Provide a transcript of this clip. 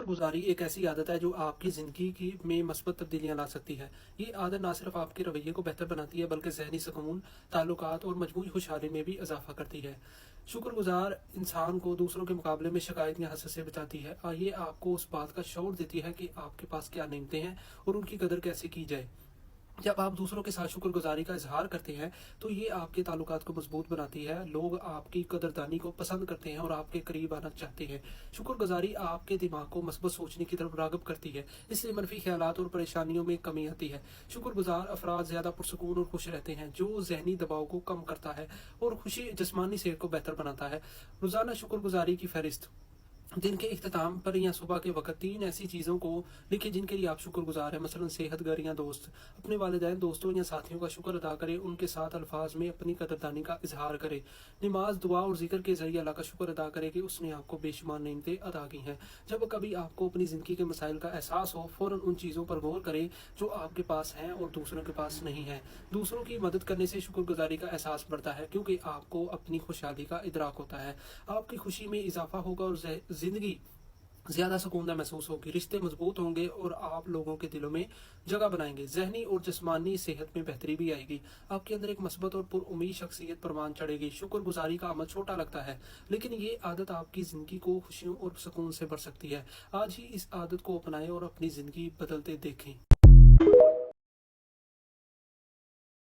गुजारी एक ऐसी आदत है जो आपकी ज़िंदगी में मस्बत तब्दीलियाँ ला सकती है। ये आदत ना सिर्फ आपके रवैये को बेहतर बनाती है बल्कि ज़हनी सुकून, ताल्लुकात और मजमूई खुशहाली में भी इजाफ़ा करती है। शुक्रगुज़ार इंसान को दूसरों के मुकाबले में शिकायत या हसद से बचाती है और ये आपको उस बात का शऊर देती है कि आपके पास क्या नेमतें हैं और उनकी कदर कैसे की जाए। जब आप दूसरों के साथ शुक्रगुज़ारी का इज़हार करते हैं, तो ये आपके ताल्लुकात को मज़बूत बनाती है। लोग आपकी कदरदानी को पसंद करते हैं और आपके करीब आना चाहते हैं। शुक्रगुज़ारी आपके दिमाग को मस्बत सोचने की तरफ राग़िब करती है। इससे मनफ़ी ख़यालात और परेशानियों में कमी आती है। शुक्रगुज़ार अफ़राद ज़्यादा पुरसुकून और खुश रहते हैं, जो ज़हनी दबाव को कम करता है और खुशी जिस्मानी सेहत को बेहतर बनाता है। रोज़ाना शुक्रगुज़ारी की फ़हरिस्त। दिन के इख्तिताम पर या सुबह के वक़्त 3 ऐसी चीज़ों को लिखें जिनके लिए आप शुक्रगुज़ार हैं। मसलन सेहत, घर या दोस्त। अपने वालिदैन, दोस्तों या साथियों का शुक्र अदा करें। उनके साथ अल्फाज में अपनी कदरदानी का इज़हार करें। नमाज, दुआ और ज़िक्र के ज़रिए अल्लाह का शुक्र अदा करें कि उसने आपको बेशुमार नेमतें अता की हैं। जब कभी आपको अपनी ज़िंदगी के मसाइल का एहसास हो, फ़ौरन उन चीज़ों पर गौर करें जो आपके पास हैं और दूसरों के पास नहीं हैं। दूसरों की मदद करने से शुक्रगुज़ारी का एहसास बढ़ता है क्योंकि आपको अपनी खुशहाली का इदराक होता है। आपकी खुशी में इज़ाफ़ा होगा और ज़िंदगी ज़्यादा सुकून महसूस होगी। रिश्ते मजबूत होंगे और आप लोगों के दिलों में जगह बनाएंगे। ज़हनी और जिस्मानी सेहत में बेहतरी भी आएगी। आपके अंदर एक मस्बत और पुरउम्मीद शख्सियत परवान चढ़ेगी। शुक्रगुज़ारी का अमल छोटा लगता है, लेकिन ये आदत आपकी ज़िंदगी को खुशियों और सुकून से भर सकती है। आज ही इस आदत को अपनाएं और अपनी ज़िंदगी बदलते देखें।